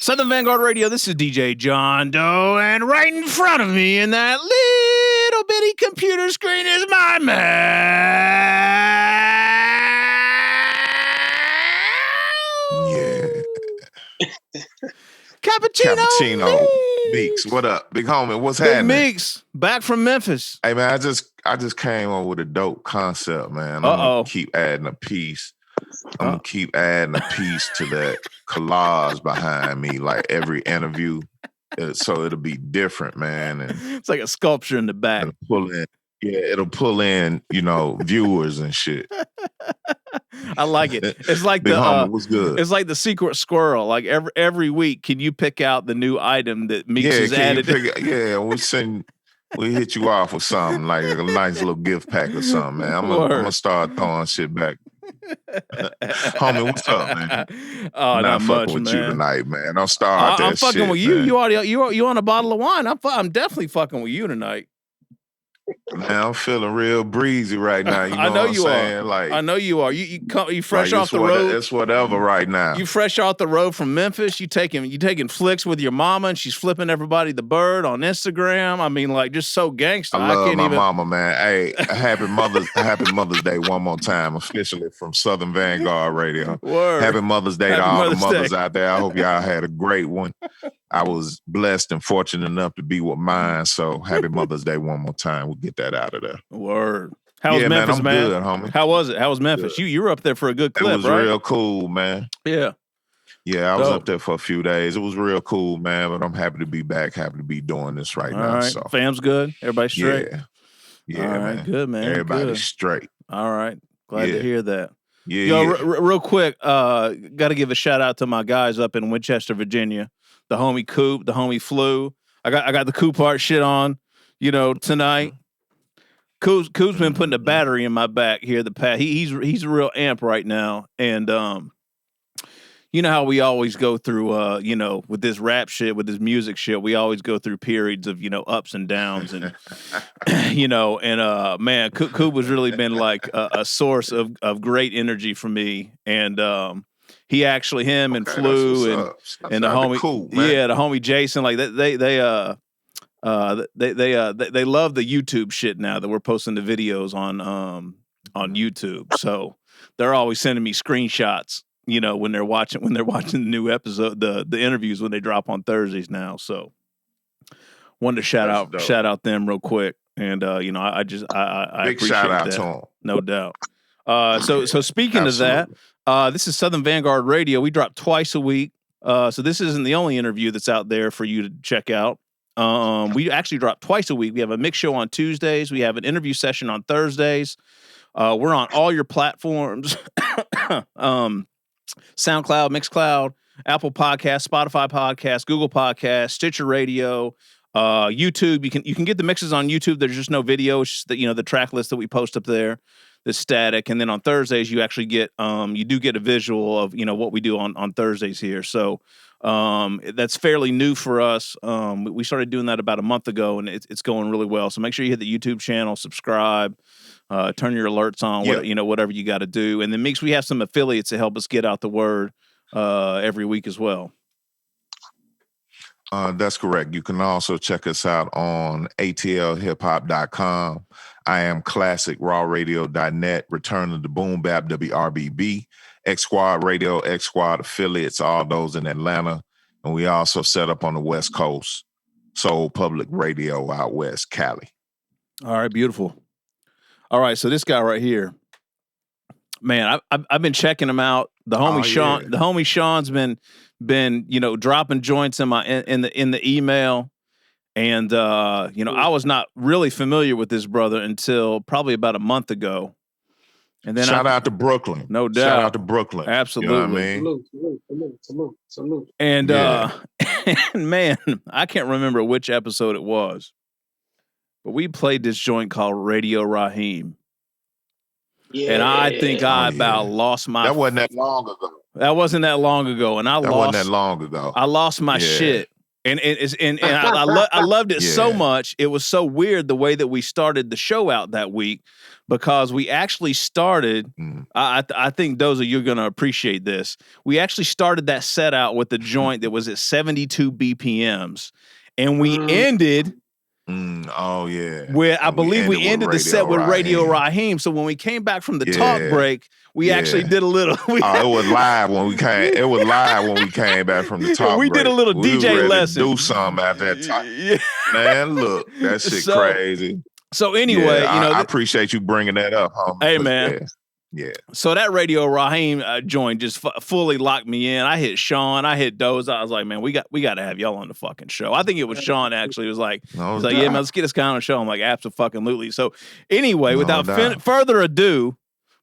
Southern Vangard Radio, this is DJ John Doe, and right in front of me in that little bitty computer screen is my man. Yeah. Cappuccino Meeks. What up? Big homie, what's Big happening? Meeks, back from Memphis. Hey, man, I just came up with a dope concept, man. I'm going to keep adding a piece. I'm going to keep adding a piece to that collage behind me, like every interview. So it'll be different, man. And it's like a sculpture in the back. It'll pull in, viewers and shit. I like it. It's like Big homie, what's good? It's like the secret squirrel. Like every week, can you pick out the new item that Meeks has added? We hit you off with something like a nice little gift pack or something, man. I'm gonna start throwing shit back. Homie, what's up, man? Oh, not much, fucking with man. you tonight, man. Don't start that shit. I'm fucking with you. Man. You on a bottle of wine? I'm definitely fucking with you tonight. Man, I'm feeling real breezy right now. You know I know what I'm you saying? are. Like, I know you are. You fresh off the road. It's whatever right now. You fresh off the road from Memphis. You taking flicks with your mama, and she's flipping everybody the bird on Instagram. I mean, like, just so gangster. I love my mama, man. Hey, happy Mother's Day one more time, officially from Southern Vangard Radio. Word. Happy Mother's Day to all the mothers out there. I hope y'all had a great one. I was blessed and fortunate enough to be with mine. So happy Mother's Day one more time. We'll get that out of there. Word. How was Memphis, man? I'm good, homie. How was it? How was Memphis? Good. You were up there for a good clip, right? It was real cool, man. Yeah. Yeah, I was up there for a few days. It was real cool, man. But I'm happy to be back. Happy to be doing this right now. Right. So fam's good. Everybody straight. Yeah, all right, man. Good, man. Everybody's straight. All right. Glad to hear that. Yeah. Yo, real quick, got to give a shout out to my guys up in Winchester, Virginia. The homie Coop, the homie Flu. I got the Coop Art shit on, tonight. Coop's been putting a battery in my back here. He's a real amp right now, and you know how we always go through, with this rap shit, with this music shit, we always go through periods of ups and downs, and man, Coop has really been like a source of great energy for me, and he actually and Flu and the homie, cool, man. the homie Jason, like they love the YouTube shit now that we're posting the videos on YouTube. So they're always sending me screenshots, when they're watching the new episode, the interviews when they drop on Thursdays now. So wanted to shout out them real quick. And I big appreciate shout out that. to them. No doubt. So speaking of that, this is Southern Vangard Radio. We drop twice a week. So this isn't the only interview that's out there for you to check out. We actually drop twice a week. We have a mix show on Tuesdays. We have an interview session on Thursdays. We're on all your platforms. SoundCloud, Mixcloud, Apple Podcasts, Spotify Podcasts, Google Podcasts, Stitcher Radio, YouTube. You can get the mixes on YouTube. There's just no video. It's just the track list that we post up there. The static, and then on Thursdays you actually get you do get a visual of what we do on Thursdays here. So that's fairly new for us. We started doing that about a month ago, and it's going really well. So make sure you hit the YouTube channel, subscribe, turn your alerts on, whatever you got to do. And then Meeks, we have some affiliates to help us get out the word every week as well. That's correct. You can also check us out on atlhiphop.com. I am classic rawradio.net, Return of the Boombap, WRBB, X Squad Radio, X Squad affiliates, all those in Atlanta. And we also set up on the West Coast, Soul Public Radio out west, Cali. All right, beautiful. All right, so this guy right here, man, I've been checking him out. The homie Sean, the homie Sean's been dropping joints in the email. And, I was not really familiar with this brother until probably about a month ago. And then shout out to Brooklyn. No doubt. Shout out to Brooklyn. Absolutely. You know what I mean? Salute. And, and man, I can't remember which episode it was, but we played this joint called Radio RAHEEM. Yeah. And I think I about lost my... That wasn't that long ago. That wasn't that long ago. And I wasn't that long ago. I lost my shit. I loved it so much. It was so weird the way that we started the show out that week, because we actually started. I think Doza, you're gonna appreciate this. We actually started that set out with the joint that was at 72 BPMs, and we ended. Oh yeah. Where I believe we ended the set with Radio Raheem. So when we came back from the talk break, we actually did a little. It was live when we came. It was live when we came back from the talk break. We did a little DJ lesson. Do something at that time. Man, look, that shit crazy. So anyway, I appreciate you bringing that up, homie. Hey man. Yeah. So that Radio Raheem joint just fully locked me in. I hit Sean. I hit Doza. I was like, man, we got to have y'all on the fucking show. I think it was Sean actually. It was like, yeah, man, let's get this guy on the show. I'm like, absolutely. So anyway, without further ado,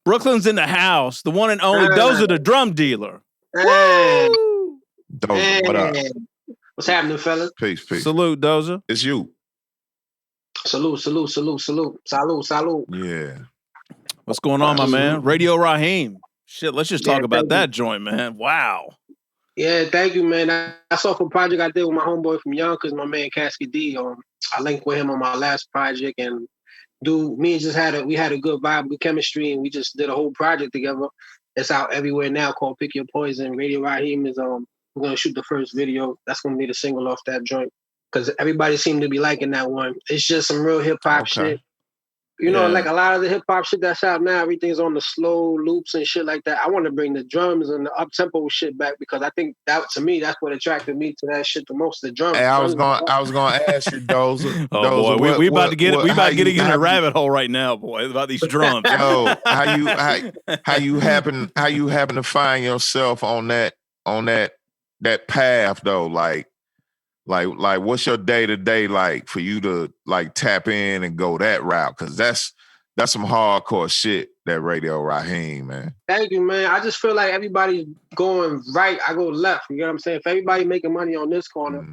Brooklyn's in the house. The one and only Doza the Drum Dealer. Hey. Doza, what up? What's happening, fellas? Peace. Salute, Doza. It's you. Salute. Yeah. What's going on, my man? Radio Raheem. Shit, let's just talk about that joint, man. Wow. Yeah, thank you, man. That's off a project I did with my homeboy from Yonkers, my man Casket D. I linked with him on my last project, and we had a good vibe, good chemistry, and we just did a whole project together. It's out everywhere now, called Pick Your Poison. Radio Raheem is we're gonna shoot the first video. That's gonna be the single off that joint, because everybody seemed to be liking that one. It's just some real hip hop shit. You know, like a lot of the hip hop shit that's out now, everything's on the slow loops and shit like that. I want to bring the drums and the up tempo shit back, because I think that, to me, that's what attracted me to that shit the most. The drums. Hey, I was gonna ask you, Doza. Doza, boy, we about to get in a rabbit hole right now, boy, about these drums. Yo, how you happen to find yourself on that path though? Like what's your day-to-day like for you to like tap in and go that route? Because that's some hardcore shit, that Radio Raheem, man. Thank you, man. I just feel like everybody's going right, I go left. You get what I'm saying? If everybody making money on this corner,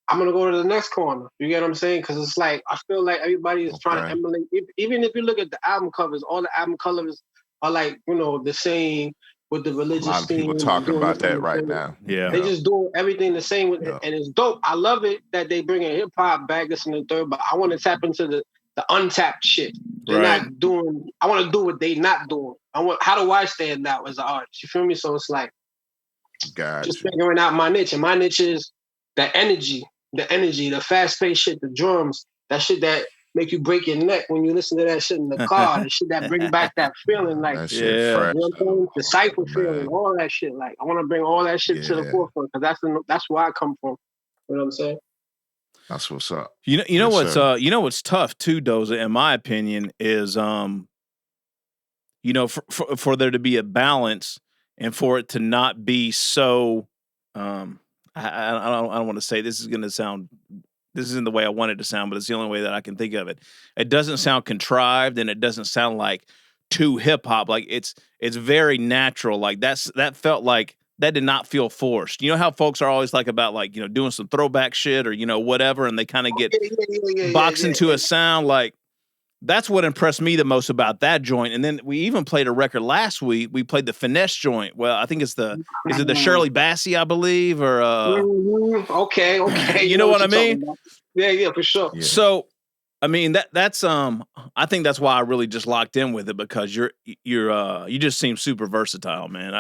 I'm going to go to the next corner. You get what I'm saying? Because it's like, I feel like everybody is trying to emulate. Even if you look at the album covers, all the album covers are like, the same with the religious thing. A lot of people talking about that right now. Yeah. They just doing everything the same with it, and it's dope. I love it that they bringing hip hop back, this and the third, but I want to tap into the untapped shit. They're not doing, I want to do what they not doing. How do I stand out as an artist? You feel me? So it's like, just figuring out my niche. And my niche is the energy, the fast-paced shit, the drums, that shit that make you break your neck when you listen to that shit in the car, the shit that bring back that feeling, like, that shit fresh. You know what I'm saying? The cypher feeling, all that shit. Like, I want to bring all that shit to the forefront, because that's where I come from. You know what I'm saying? That's what's up. You know what's tough too, Doza, in my opinion, is for there to be a balance and for it to not be so. I don't want to say this is going to sound. This isn't the way I want it to sound, but it's the only way that I can think of it. It doesn't sound contrived, and it doesn't sound like too hip hop. Like it's very natural. Like that felt like. That did not feel forced. You know how folks are always like about like, doing some throwback shit or, whatever, and they kind of get boxed into a sound. Like, that's what impressed me the most about that joint. And then we even played a record last week. We played the Finesse joint. Well, I think is it the Shirley Bassey, I believe, or Okay. You know what I mean? Yeah, for sure. Yeah. So, I mean, that's I think that's why I really just locked in with it, because you just seem super versatile, man.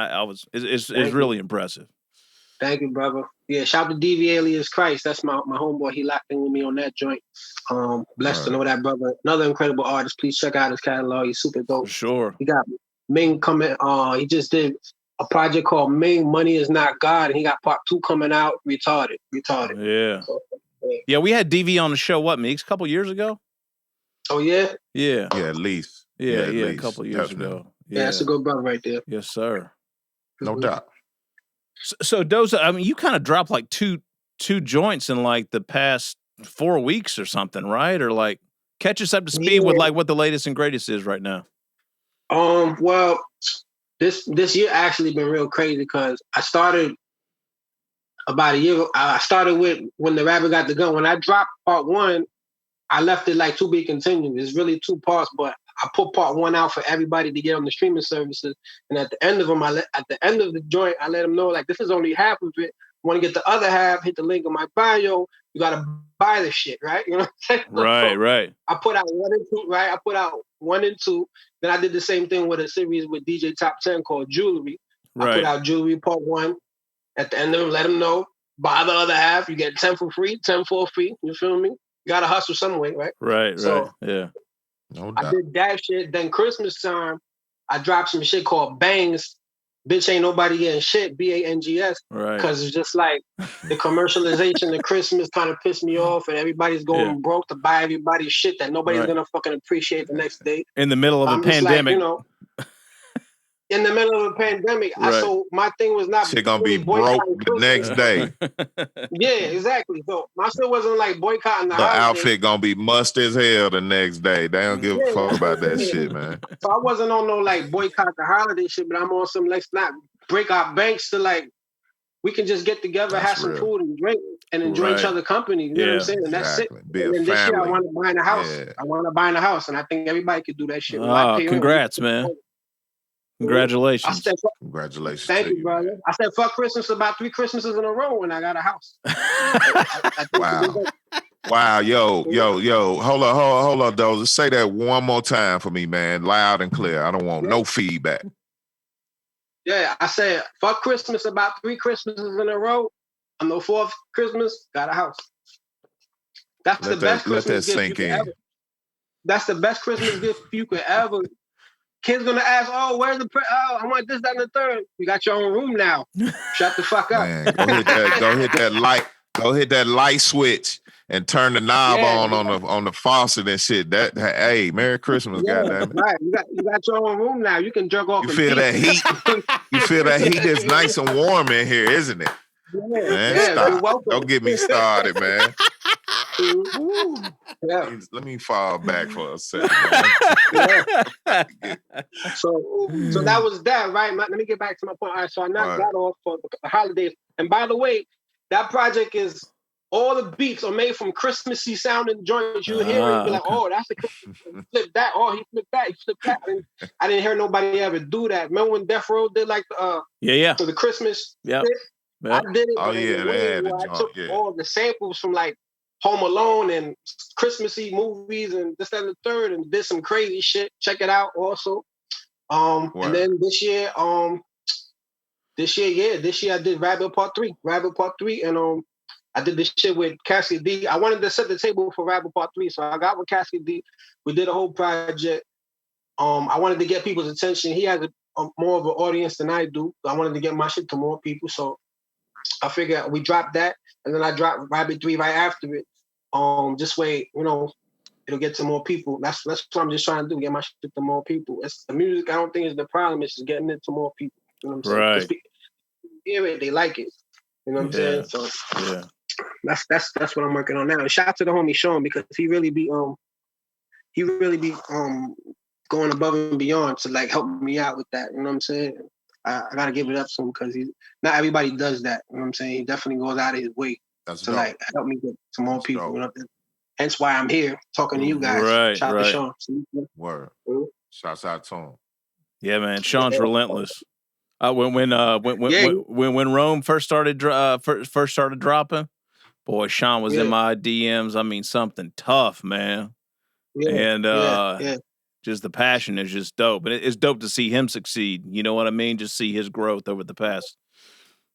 It's really impressive. Thank you, brother. Yeah, shout out to DV Alias Christ. That's my homeboy. He locked in with me on that joint. Blessed to know that, brother. Another incredible artist. Please check out his catalog. He's super dope. For sure. He got Ming coming. He just did a project called Ming, Money Is Not God, and he got part 2 coming out. Retarded. Yeah. So, yeah, we had DV on the show, Meeks, a couple years ago? Oh, yeah? Yeah. Yeah, at least. Yeah, a couple years ago. Yeah, that's a good brother right there. Yes, sir. No doubt. So Doza, I mean, you kind of dropped like two joints in like the past 4 weeks or something, right? Or like catch us up to speed with like what the latest and greatest is right now. Well, this year actually been real crazy, because I started about a year. I started with When the Rabbit Got the Gun. When I dropped part 1, I left it like to be continued. It's really 2 parts, but I put part 1 out for everybody to get on the streaming services. And at the end of them, at the end of the joint, I let them know like this is only half of it, Want to get the other half, hit the link in my bio. You got to buy the shit, right? You know what I'm saying? Right. I put out 1 and 2, right? I put out 1 and 2. Then I did the same thing with a series with DJ Top 10 called Jewelry. Right. I put out Jewelry Part 1. At the end of it, let them know, buy the other half. You get 10 for free, 10 for free. You feel me? You got to hustle some way, right? Right. Yeah. No doubt. I did that shit. Then Christmas time, I dropped some shit called Bangs. Bitch ain't nobody getting shit, BANGS. Right. Because it's just like the commercialization of Christmas kind of pissed me off, and everybody's going broke to buy everybody's shit that nobody's gonna fucking appreciate the next day. In the middle of a pandemic. Like, in the middle of a pandemic. So my thing was not shit gonna be broke the next day. Yeah, exactly. So my shit wasn't like boycotting the holiday. Outfit gonna be must as hell the next day. They don't give a fuck about that shit, man. So I wasn't on no like boycott the holiday shit, but I'm on some let's not break our banks to like we can just get together, have some food and drink and enjoy each other's company. You know what I'm saying? And that's it. Be and then this year I want to buy in a house. Yeah. I want to buy in a house, and I think everybody could do that shit. Congrats, man. Congratulations. Congratulations. Thank you, brother. Man. I said fuck Christmas about 3 Christmases in a row when I got a house. Wow. Yo. Hold on, Doza. Say that one more time for me, man. Loud and clear. I don't want no feedback. Yeah, I said fuck Christmas about 3 Christmases in a row. On the 4th Christmas, got a house. That's the best Christmas gift you could ever. That's the best Christmas gift you could ever. Kids gonna ask, oh, where's the I want this, that, and the third. You got your own room now. Shut the fuck up. Man, go hit that light switch and turn the knob on the faucet and shit. That hey, Merry Christmas, goddamn it. Right. You got your own room now. You can jerk off. You feel that heat? You feel that heat is nice and warm in here, isn't it? Man, stop. Don't get me started, man. Let me fall back for a second. So that was that, right? Let me get back to my point. All right, so I knocked that off for the holidays. And by the way, that project is all the beats are made from Christmassy sounding joints. You hear it, be like, oh, that's a flip that. Oh, he flipped that. He flipped that. I didn't hear nobody ever do that. Remember when Death Row did like for the Christmas? Yeah. I did it. Oh yeah, they had I took all the samples from like Home Alone and Christmassy movies and this, that, and the third, and did some crazy shit. Check it out also. And then this year I did Rabbit Part 3, and I did this shit with Cassie D. I wanted to set the table for Rabbit Part 3, so I got with Cassie D. We did a whole project. I wanted to get people's attention. He has more of an audience than I do. I wanted to get my shit to more people, so I figured we dropped that, and then I dropped Rabbit 3 right after it. This way, it'll get to more people. That's what I'm just trying to do, get my shit to more people. It's the music, I don't think is the problem, it's just getting it to more people. You know what I'm saying? Right. Hear it, they like it. You know what I'm saying? So that's what I'm working on now. And shout out to the homie Sean, because he really be going above and beyond to like help me out with that. You know what I'm saying? I gotta give it up to him, because not everybody does that. You know what I'm saying? He definitely goes out of his way to like help me get to more people. You know? Hence why I'm here talking to you guys. Right, Shout out to Sean. Word. Shouts out to him. Yeah, man. Sean's relentless. When Rome first started dropping, boy, Sean was in my DMs. I mean, something tough, man. Just the passion is just dope. And it's dope to see him succeed. You know what I mean? Just see his growth over the past.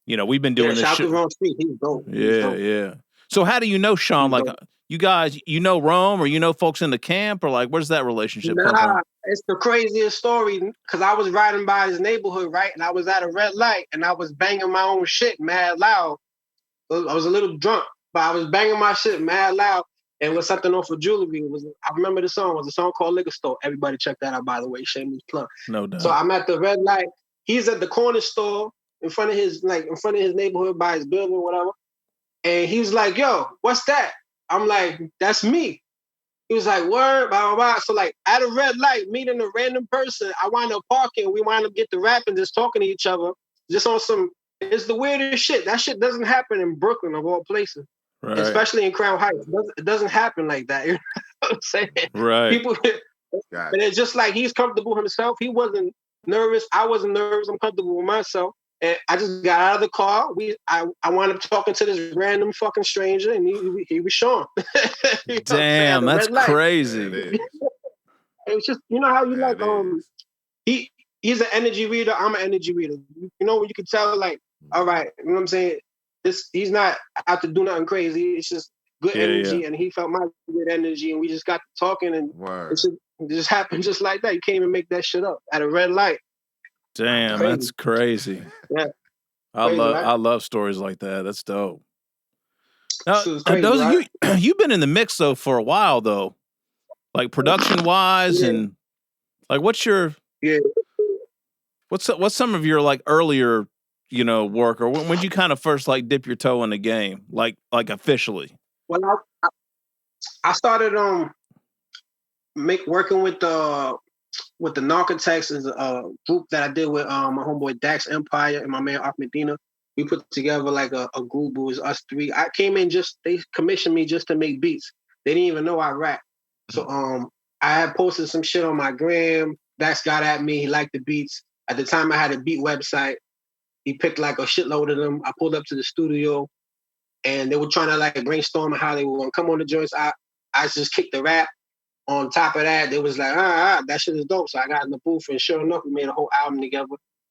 We've been doing this shit. He's dope. Yeah. So how do you know Sean? Like, you guys, Rome, or folks in the camp, or like, where's that relationship come from? It's the craziest story, because I was riding by his neighborhood, right? And I was at a red light, and I was banging my own shit mad loud. I was a little drunk, but I was banging my shit mad loud. And it was something off of Jewelry. I remember the song. It was a song called Liquor Store. Everybody check that out, by the way. Shameless plug. No doubt. So I'm at the red light. He's at the corner store in front of his neighborhood, by his building, whatever. And he was like, yo, what's that? I'm like, that's me. He was like, word, blah, blah, blah. So like at a red light, meeting a random person, I wind up parking. We wind up getting to rapping, just talking to each other. Just on some, it's the weirdest shit. That shit doesn't happen in Brooklyn, of all places. Right. Especially in Crown Heights. It doesn't happen like that. You know what I'm saying? Right. People, but it's just like he's comfortable himself. He wasn't nervous. I wasn't nervous. I'm comfortable with myself. And I just got out of the car. I wound up talking to this random fucking stranger, and he was Sean. Damn, that's crazy. It was just, you know how you like he's an energy reader. I'm an energy reader. You know when you can tell, like, all right, you know what I'm saying? He's not out to do nothing crazy. It's just good energy, and he felt my good energy, and we just got to talking, and it just happened just like that. You can't even make that shit up at a red light. Damn, that's crazy. Yeah, I love stories like that. That's dope. Now, Doza, you've been in the mix though for a while though, like production wise, and like what's some of your like earlier, you know, work, or when you kind of first like dip your toe in the game, like officially? Well, I started working with the Narcotex, is a group that I did with my homeboy Dax Empire and my man Ark Medina. We put together like a group. It was us three. I came in they commissioned me just to make beats. They didn't even know I rap. So I had posted some shit on my gram. Dax got at me. He liked the beats. At the time, I had a beat website. He picked like a shitload of them. I pulled up to the studio, and they were trying to like brainstorm how they were gonna come on the joints. I just kicked the rap. On top of that, they was like, that shit is dope. So I got in the booth, and sure enough, we made a whole album together.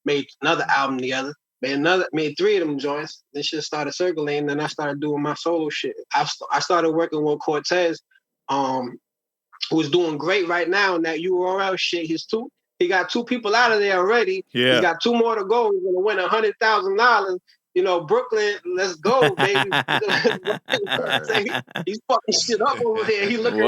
Made another album together. Made three of them joints. This shit started circulating, and I started doing my solo shit. I started working with Cortez, who's doing great right now in that URL shit. He got two people out of there already. Yeah. He's got two more to go. He's gonna win $100,000. You know, Brooklyn, let's go, baby. He's fucking shit up over there. He's looking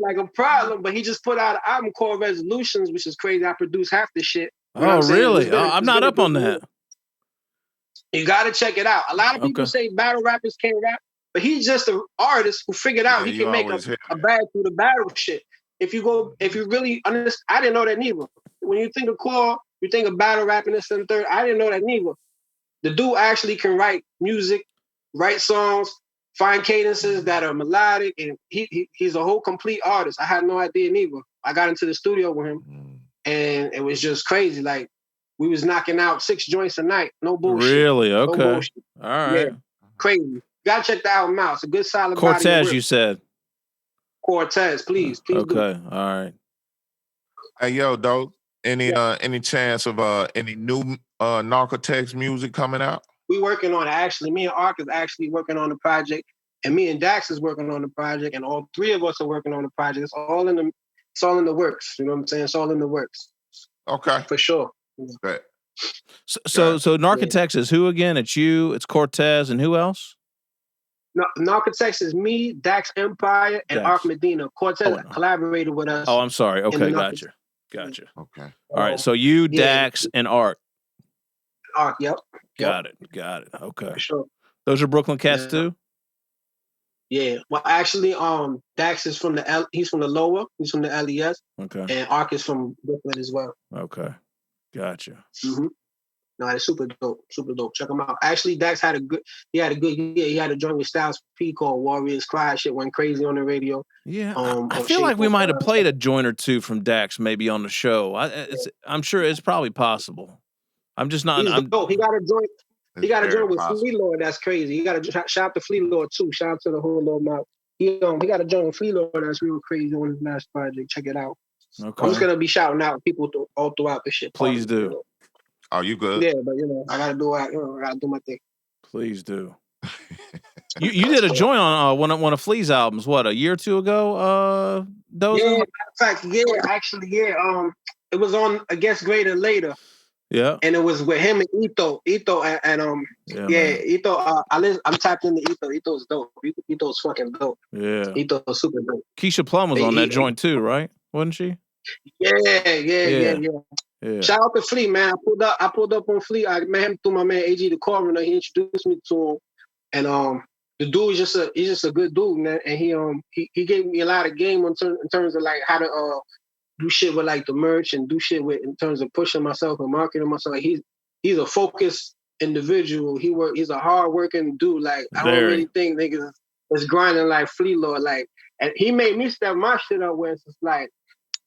like a problem, but he just put out an album called Resolutions, which is crazy. I produced half the shit. Really? I'm not up on that. You got to check it out. A lot of people say battle rappers can't rap, but he's just an artist who figured out he can make a bag through the battle shit. If you really understand, I didn't know that neither. When you think of Claw, you think of battle rapping, this and the third. I didn't know that neither. The dude actually can write music, write songs, find cadences that are melodic, and he's a whole complete artist. I had no idea neither. I got into the studio with him, and it was just crazy. Like, we was knocking out 6 joints a night. No bullshit. Really? Okay. No bullshit. All right. Yeah. Crazy. Gotta check the album out. It's a good solid Cortez, body of work. you said. Cortez, please do. Okay. All right. Hey, yo, Dope. Any chance of any new Narcotex music coming out? We working on it. Actually, me and Ark is actually working on the project, and me and Dax is working on the project, and all three of us are working on the project. It's all in the works. You know what I'm saying? It's all in the works. Okay. For sure. Right. So Narcotex is who again? It's you, it's Cortez, and who else? No, Narcotex is me, Dax Empire, and Ark Medina. Cortez collaborated with us. Oh, I'm sorry. Okay, gotcha. Okay. All right. So you, Dax, and Ark. Ark, yep. Got it. Okay. For sure. Those are Brooklyn cats too? Yeah. Well, actually, Dax is from he's from the Lower. He's from the LES. Okay. And Ark is from Brooklyn as well. Okay. Gotcha. Mm-hmm. No, it's super dope. Super dope. Check him out. Actually, Dax had a good year. He had a joint with Styles P called Warriors Cry. Shit went crazy on the radio. Yeah. I feel like we might have played a joint or two from Dax maybe on the show. I'm sure it's probably possible. I'm just not. Dope. He got a joint. He got a joint with Flea Lord. That's crazy. He got a shout out to Flea Lord too. Shout out to the whole Lord Mouth. He got a joint with Flea Lord that's real crazy on his last project. Check it out. Okay. I'm just gonna be shouting out people all throughout the shit. Please do. Oh, you good? Yeah, but I gotta do my thing. Please do. You did a joint on one of Flea's albums. What, a year or two ago? Doza? Yeah, in fact, actually. It was on I guess Greater Later. Yeah, and it was with him and Ito and Ito. I'm tapped into Ito. Ito's dope. Ito's fucking dope. Yeah, Ito's super dope. Keisha Plum was on that joint too, right? Wasn't she? Yeah. Shout out to Flea, man. I pulled up on Flea. I met him through my man AG the Coroner. He introduced me to him, and the dude is just a good dude, man. And he gave me a lot of game in terms of like how to do shit with like the merch and do shit with in terms of pushing myself and marketing myself. Like, he's a focused individual. He's a hardworking dude. Like, I don't really think niggas is grinding like Flea Lord. Like, and he made me step my shit up where it's just like,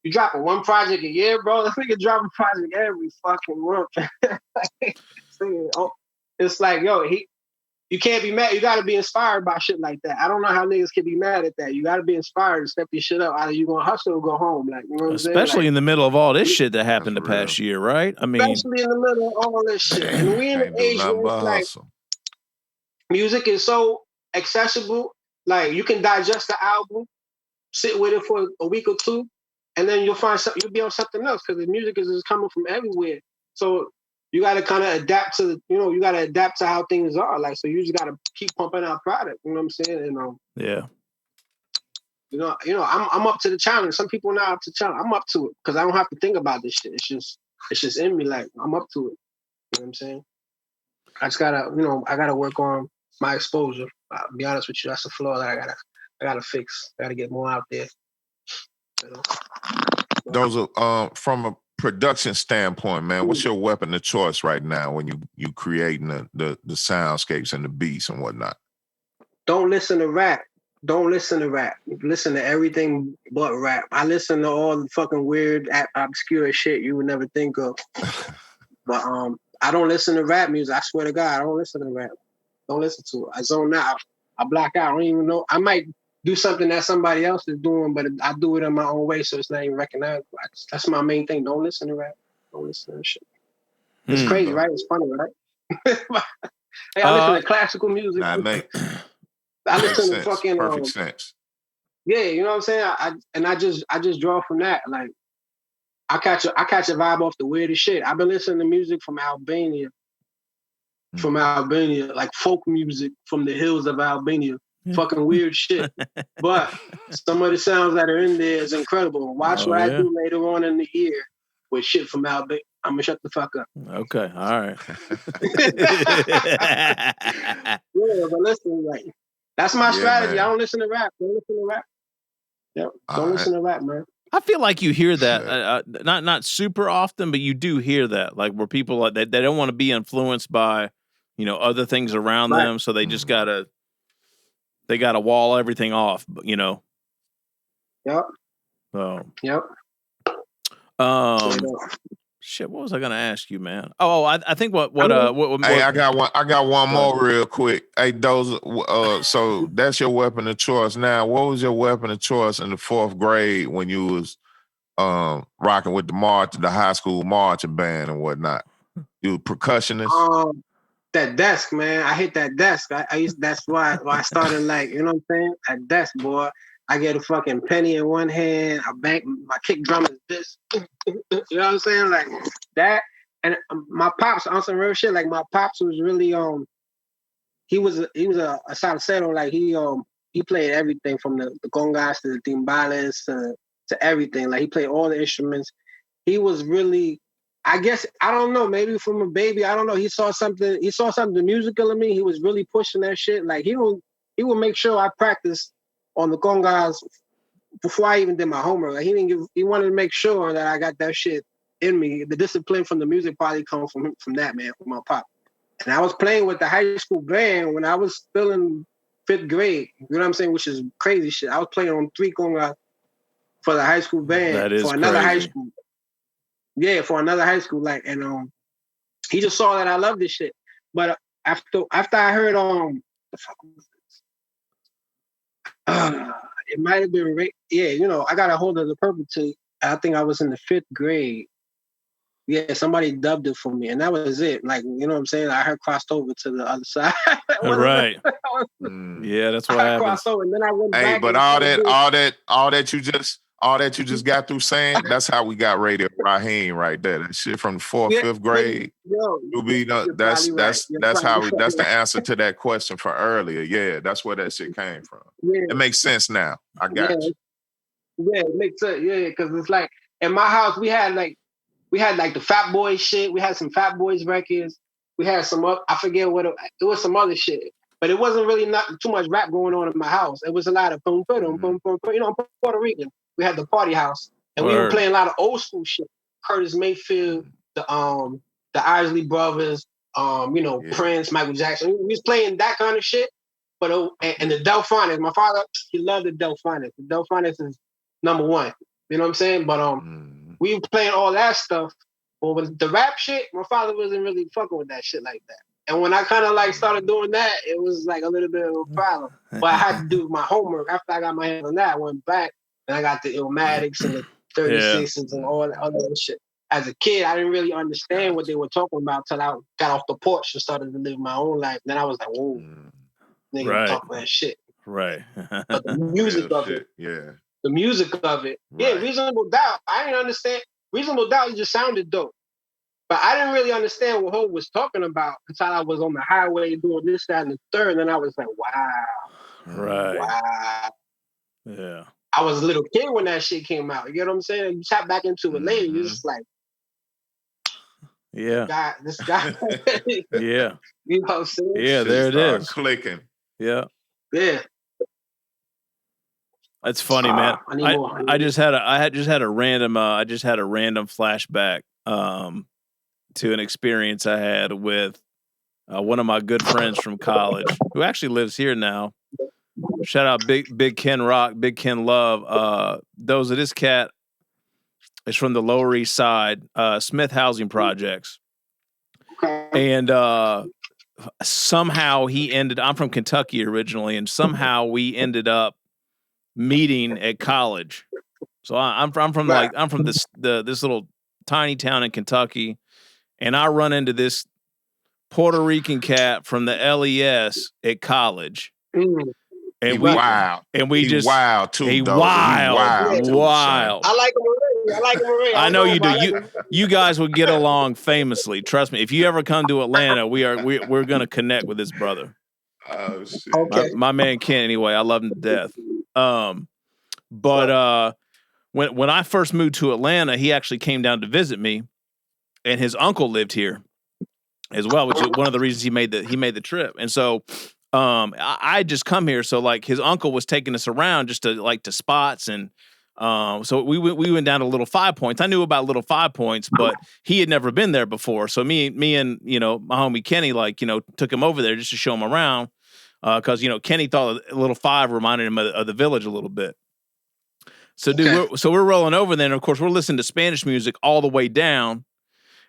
You dropping one project a year, bro? This nigga drop a project every fucking month. It's like, yo, you can't be mad. You got to be inspired by shit like that. I don't know how niggas can be mad at that. You got to be inspired to step your shit up. Either you gonna hustle or go home. Like, you know what I'm saying? Especially like, in the middle of all this shit that happened the past year, right? I mean, especially in the middle of all this shit. And we in the age where it's like, music is so accessible. Like, you can digest the album, sit with it for a week or two, and then you'll find something. You'll be on something else because the music is coming from everywhere. So you got to kind of adapt to, you got to adapt to how things are. Like, so you just got to keep pumping out product. You know what I'm saying? And yeah. I'm up to the challenge. Some people are not up to the challenge. I'm up to it because I don't have to think about this shit. It's just in me. Like, I'm up to it. You know what I'm saying? I just gotta, I gotta work on my exposure. I'll be honest with you, that's a flaw that I gotta fix. I gotta get more out there. Those are from a production standpoint, man. What's your weapon of choice right now when you creating the soundscapes and the beats and whatnot? Don't listen to rap. Don't listen to rap. Listen to everything but rap. I listen to all the fucking weird, obscure shit you would never think of. But I don't listen to rap music. I swear to God, I don't listen to rap. Don't listen to it. I zone out. I block out. I don't even know. I might do something that somebody else is doing, but I do it in my own way, so it's not even recognizable. That's my main thing. Don't listen to rap. Don't listen to shit. It's crazy, right? It's funny, right? Hey, I listen to classical music. I listen to fucking perfect sense. Yeah, you know what I'm saying? I just draw from that. Like, I catch a vibe off the weirdest shit. I've been listening to music from Albania. Like folk music from the hills of Albania. Fucking weird shit. But some of the sounds that are in there is incredible. Watch what I do later on in the year with shit from Albania. I'm gonna shut the fuck up. Okay, all right. Yeah, but listen, like, that's my strategy. Man. I don't listen to rap. Don't listen to rap. Yep. Don't listen to rap, man. I feel like you hear that not super often, but you do hear that, like, where people they don't want to be influenced by, other things around them, so they just gotta wall everything off, Yep. So. Yep. Shit, what was I gonna ask you, man? Oh, I think what hey, I got one more real quick. Hey, Doza, so that's your weapon of choice. Now, what was your weapon of choice in the 4th grade when you was rocking with the high school marching band and whatnot? You were percussionist? That desk, man. I hit that desk. That's why I started, like, you know what I'm saying? That desk, boy. I get a fucking penny in one hand. I bank my kick drum is this. You know what I'm saying? Like that. And my pops on some real shit. Like, my pops was really he was a salsero. Like, he played everything from the congas to the timbales to everything. Like, he played all the instruments. He was really, I guess, I don't know, maybe from a baby, I don't know. He saw something musical in me. He was really pushing that shit. Like, he would make sure I practiced on the congas before I even did my homework. Like, he wanted to make sure that I got that shit in me. The discipline from the music probably comes from that, man, from my pop. And I was playing with the high school band when I was still in 5th grade. You know what I'm saying? Which is crazy shit. I was playing on 3 congas for the high school band. That is for another crazy. High school. Yeah, for another high school. Like, and he just saw that I love this shit. But after I heard the fuck was this? It might have been I got a hold of the purple tape. I think I was in the 5th grade. Yeah, somebody dubbed it for me, and that was it. Like, you know what I'm saying? I heard crossed over to the other side. Right. Yeah, that's what happens. Crossed over, and then I went back. Hey, but all that you just got through saying, that's how we got Radio RAHEEM right there. That shit from the 4th, 5th grade. That's the answer to that question for earlier. Yeah, that's where that shit came from. Yeah. It makes sense now. I got you. Yeah, it makes sense. Yeah, because it's like, in my house we had like the Fat Boys shit. We had some Fat Boys records. We had some I forget what it was, some other shit. But it wasn't really not too much rap going on in my house. It was a lot of boom, boom, boom, boom. I'm Puerto Rican. We had the party house, and we were playing a lot of old school shit. Curtis Mayfield, the Isley Brothers, Prince, Michael Jackson. We was playing that kind of shit. But and the Delphonics, my father, he loved the Delphonics. The Delphonics is number one. You know what I'm saying? But we were playing all that stuff. But with the rap shit, my father wasn't really fucking with that shit like that. And when I kind of like started doing that, it was like a little bit of a problem. But I had to do my homework. After I got my hands on that, I went back and I got the Illmatics and the 36s and all that other shit. As a kid, I didn't really understand what they were talking about until I got off the porch and started to live my own life. Then I was like, whoa, nigga, talk that shit. Right. But the music of it. Yeah. The music of it. Right. Yeah, Reasonable Doubt. I didn't understand. Reasonable Doubt just sounded dope. But I didn't really understand what Hope was talking about until I was on the highway doing this, that, and the third. And then I was like, wow. Right. Wow. Yeah. I was a little kid when that shit came out. You get what I'm saying? You tap back into it later, you're just like, this guy. Yeah. You know what I'm saying? Yeah, there it is. Clicking. Yeah. Yeah. That's funny, man. I just had a random flashback to an experience I had with one of my good friends from college who actually lives here now. Shout out Big Ken Rock, Big Ken Love. This cat is from the Lower East Side, Smith Housing Projects. And somehow I'm from Kentucky originally, and somehow we ended up meeting at college. So I'm from this little tiny town in Kentucky, and I run into this Puerto Rican cat from the LES at college. And wild. I like him already. I know you do. You guys would get along famously. Trust me. If you ever come to Atlanta, we're gonna connect with this brother. Oh shit. Okay. My man Ken. Anyway, I love him to death. But when I first moved to Atlanta, he actually came down to visit me, and his uncle lived here as well, which is one of the reasons he made the trip. And so I just come here, so like his uncle was taking us around just to spots, and so we went down to Little 5 Points. I knew about Little 5 Points, but he had never been there before. So me and my homie Kenny took him over there just to show him around, because Kenny thought Little 5 reminded him of the village a little bit. So we're rolling over there, and of course we're listening to Spanish music all the way down.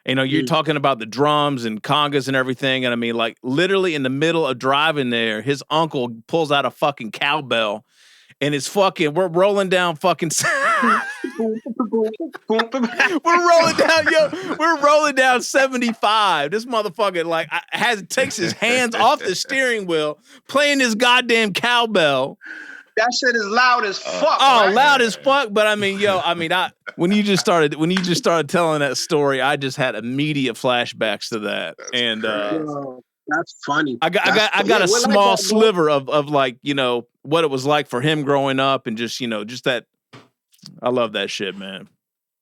You're talking about the drums and congas and everything. And I mean, like literally in the middle of driving there, his uncle pulls out a fucking cowbell and it's we're rolling down fucking. We're rolling down 75. This motherfucker takes his hands off the steering wheel, playing this goddamn cowbell. That shit is loud as fuck. Right? Loud as fuck. But I mean, when you just started telling that story, I just had immediate flashbacks to that. That's funny. I got a small sliver of what it was like for him growing up, and just that. I love that shit, man.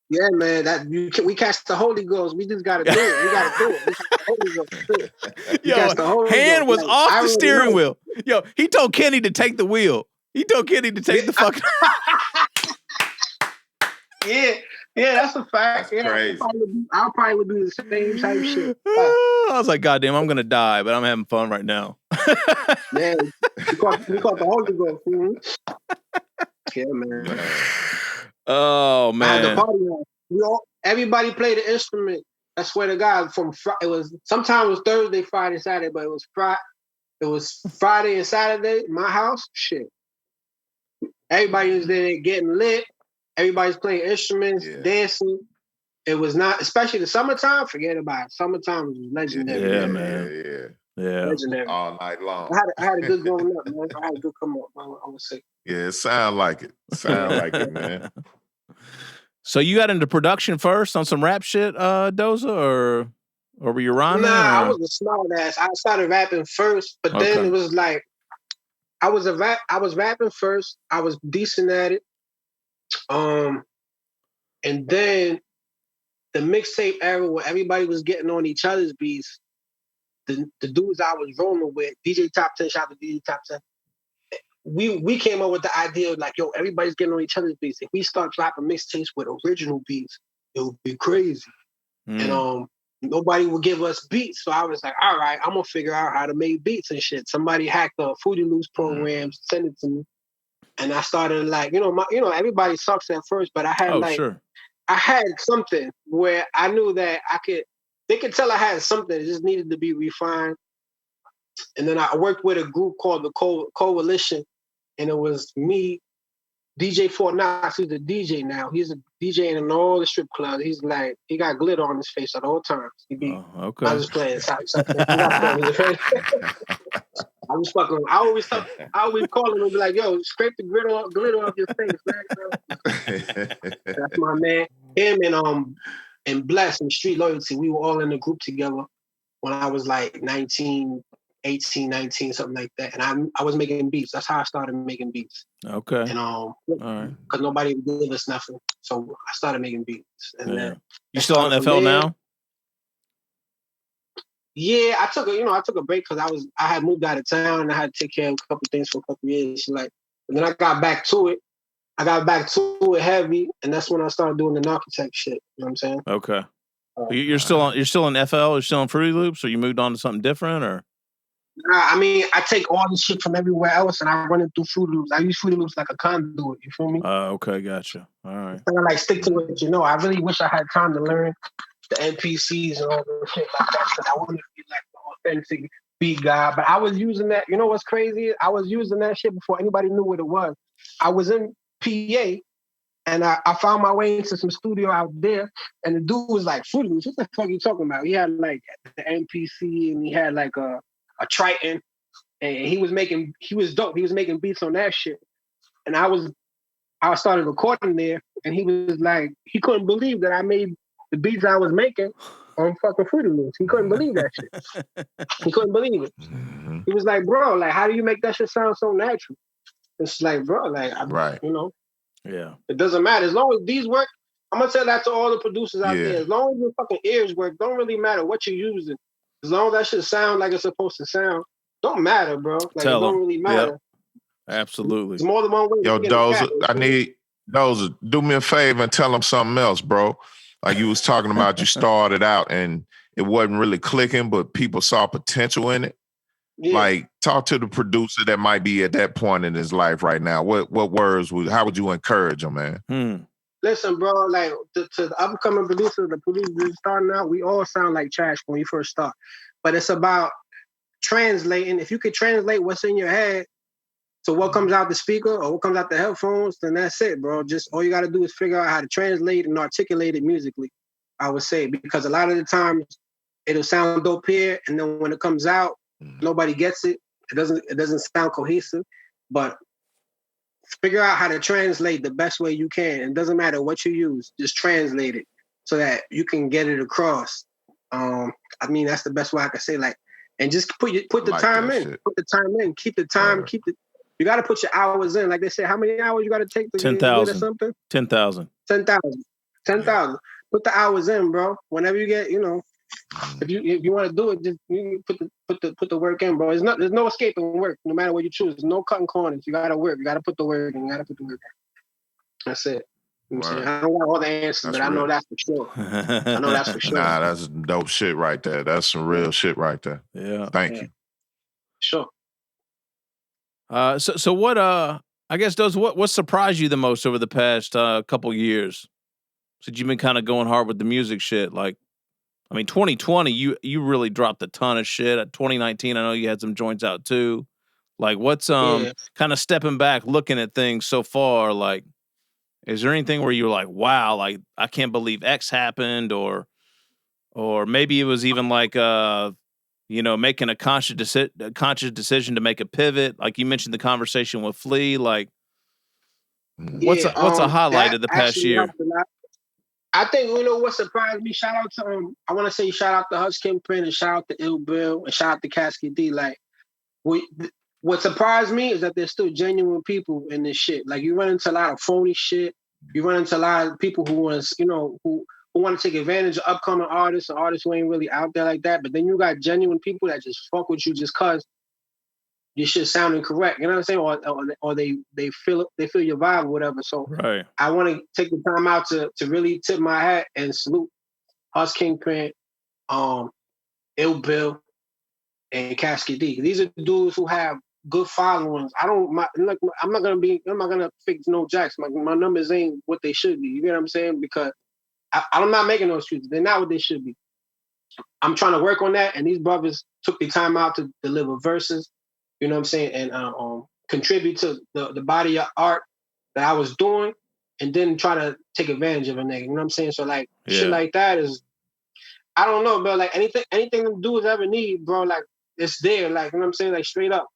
Yeah, man. We catch the Holy Ghost. We just gotta do it. We gotta do it. We catch the Holy Ghost. Yo, hand was off the steering wheel. Yo, he told Kenny to take the wheel. He told Kenny to take the fucking. Yeah, that's a fact. That's crazy. I probably would do the same type shit. I was like, God damn, I'm gonna die, but I'm having fun right now. Yeah, we caught the Holy Ghost. Mm-hmm. Yeah, man. Oh man. I had the party. Everybody played the instrument. I swear to God, it was sometimes it was Thursday, Friday, Saturday, but it was Friday and Saturday. My house, shit. Everybody was there getting lit. Everybody's playing instruments, dancing. It was not, especially the summertime. Forget about it. Summertime was legendary. Yeah, man. Yeah. Legendary. All night long. I had a good growing up, man. I had a good come up. I would say. Yeah, it sound like it, man. So you got into production first on some rap shit, Doza, or were you rhyming? Nah, I was a smart ass. I started rapping first, but then it was like I was rapping first. I was decent at it. And then the mixtape era where everybody was getting on each other's beats, the dudes I was rolling with, DJ Top 10, shout out to DJ Top 10. We came up with the idea of like, yo, everybody's getting on each other's beats. If we start dropping mixtapes with original beats, it would be crazy. And nobody would give us beats. So I was like, all right, I'm gonna figure out how to make beats and shit. Somebody hacked the Fruity Loops programs, send it to me. And I started like, everybody sucks at first, but I had something where I knew that they could tell I had something. It just needed to be refined. And then I worked with a group called the Coalition, and it was me, DJ Fort Knox, who's the DJ now. He's a DJ in all the strip clubs. He's like, he got glitter on his face at all times. Okay. I was playing something. I was fucking. I always call him and be like, "Yo, scrape the glitter off your face, man." That's my man. Him and Bless and Street Loyalty. We were all in a group together when I was like 19, 18, 19, something like that. And I was making beats. That's how I started making beats. Okay. And all right. Because nobody would give us nothing, so I started making beats. And then you still on FL now? Yeah, I took a break because I had moved out of town and I had to take care of a couple things for a couple years. Like, and then I got back to it. I got back to it heavy, and that's when I started doing the architect shit. You know what I'm saying? Okay. You're still in FL. You're still in Fruity Loops, or you moved on to something different, or? I mean, I take all the shit from everywhere else and I run it through Fruity Loops. I use Fruity Loops like a conduit. You feel me? Okay, gotcha. All right. I like stick to it. I really wish I had time to learn the NPCs and all the shit like that because I wanted to be like the authentic beat guy. But I was using that. You know what's crazy? I was using that shit before anybody knew what it was. I was in PA and I found my way into some studio out there, and the dude was like, Fruity Loops, what the fuck are you talking about? He had like the NPC and he had like a Triton, and he was dope. He was making beats on that shit. And I started recording there, and he was like, he couldn't believe that I made the beats I was making on fucking Fruity Loops. He couldn't believe that shit. He couldn't believe it. Mm-hmm. He was like, bro, like, how do you make that shit sound so natural? It's like, bro, like, right. Yeah. It doesn't matter. As long as these work, I'm going to tell that to all the producers out there. As long as your fucking ears work, don't really matter what you're using. As long as that shit sound like it's supposed to sound, don't matter, bro. Like, it don't really matter. Yep. Absolutely. It's more than one way. Yo, Doza, I need Doza, do me a favor and tell them something else, bro. Like you was talking about, you started out and it wasn't really clicking, but people saw potential in it. Yeah. Like, talk to the producer that might be at that point in his life right now. What words how would you encourage him, man? Listen, bro, like to the upcoming producers, the producers starting out, we all sound like trash when you first start. But it's about translating. If you could translate what's in your head to what comes out the speaker or what comes out the headphones, then that's it, bro. Just all you got to do is figure out how to translate and articulate it musically, I would say. Because a lot of the times it'll sound dope here, and then when it comes out, nobody gets it. It doesn't sound cohesive. But figure out how to translate the best way you can. It doesn't matter what you use. Just translate it so that you can get it across. I mean, that's the best way I can say. Like, and just put the time in. Shit. Put the time in. Keep the time. Right. You got to put your hours in. Like they say, how many hours you got to take to 10,000 or something? 10,000. 10,000. 10,000. Put the hours in, bro. Whenever you get, if you want to do it, just put the work in, bro. There's no escaping work, no matter what you choose. There's no cutting corners. You gotta work. You gotta put the work in. You gotta put the work in. That's it. I don't got all the answers, but I know that's for sure. I know that's for sure. Nah, that's dope shit right there. That's some real shit right there. Yeah. Thank you. Sure. So what? I guess what surprised you the most over the past couple years? Since you've been kind of going hard with the music shit, like. I mean, 2020, you really dropped a ton of shit. At 2019, I know you had some joints out too. Like, what's kind of stepping back, looking at things so far? Like, is there anything where you're like, wow, like I can't believe X happened, or maybe it was even like, making a conscious decision to make a pivot. Like you mentioned the conversation with Flea. Like, what's a highlight of the past year? I think, what surprised me, shout out to, I want to say shout out to Hutch Kingpin and shout out to Ill Bill and shout out to Casket D. Like, what surprised me is that there's still genuine people in this shit. Like, you run into a lot of phony shit. You run into a lot of people who want to, who want to take advantage of upcoming artists and artists who ain't really out there like that. But then you got genuine people that just fuck with you just cause your shit sounding correct. You know what I'm saying? Or they feel your vibe or whatever. So right. I want to take the time out to really tip my hat and salute Hus Kingpin, Ill Bill, and Casket D. These are dudes who have good followings. I'm not gonna fix no jacks. My numbers ain't what they should be. You get what I'm saying? Because I'm not making those excuses. They're not what they should be. I'm trying to work on that, and these brothers took the time out to deliver verses. You know what I'm saying? And contribute to the body of art that I was doing, and then try to take advantage of a nigga. You know what I'm saying? So like shit like that is, I don't know, bro. Like anything them dudes ever need, bro. Like it's there. Like you know what I'm saying? Like straight up.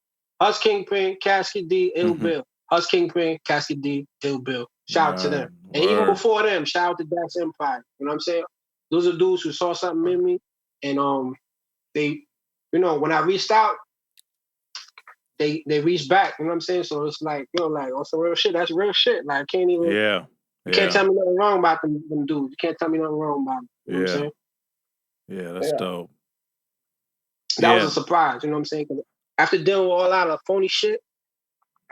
Hus Kingpin, Casket D, Ill Bill. Hus Kingpin, Casket D, Ill Bill. Shout out to them. And even before them, shout out to Das Empire. You know what I'm saying? Those are dudes who saw something in me, and they, you know, when I reached out, they reached back. You know what I'm saying? So it's like, you know, like on some real shit. That's real shit. Like I can't even. Yeah. You can't tell me nothing wrong about them dudes. You can't tell me nothing wrong about them. You know what I'm saying? Yeah, that's dope. That was a surprise, you know what I'm saying? 'Cause after dealing with all out of phony shit,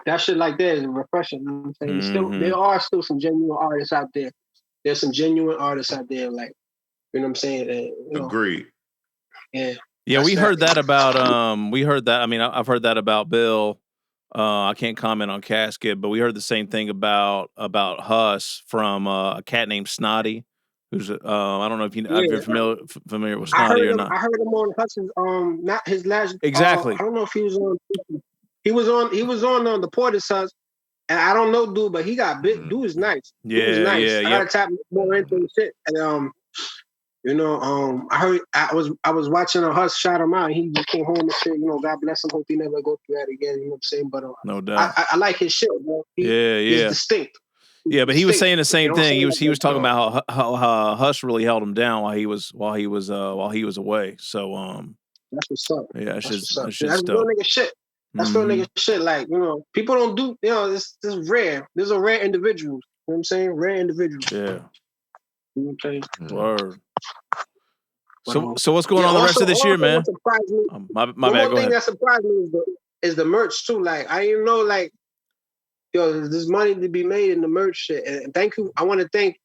that shit like that is refreshing. You know what I'm saying? There are still some genuine artists out there. There's some genuine artists out there, like, you know what I'm saying? And, you know, agreed. Yeah. Yeah, we heard that about I mean, I've heard that about Bill. I can't comment on Casket, but we heard the same thing about Huss from a cat named Snotty, who's I don't know if you're familiar with Snotty or not. I heard him on Huss's not his last exactly. I don't know if he was on the Porter's Huss, and I don't know dude, but he got big. Dude is nice. Yeah, dude is nice. yeah. I gotta tap more into the shit. And you know, I heard I was watching a Huss shout him out, and he just came home and said, you know, God bless him, hope he never go through that again. You know what I'm saying? But no doubt. I like his shit, bro. He's distinct. Yeah, but he was saying the same thing. He was talking about how Huss really held him down while he was away. So that's what's up. Yeah, that's real nigga shit. That's real nigga shit. Like, you know, people don't do, you know, this is rare. There's a rare individuals. You know what I'm saying? Rare individuals. Yeah. You know what I'm saying? Word. So what's going on the rest of this year, man? My bad. One go thing ahead. that surprised me is the merch too. Like I didn't know, like, yo, there's money to be made in the merch shit. And thank you. I want to take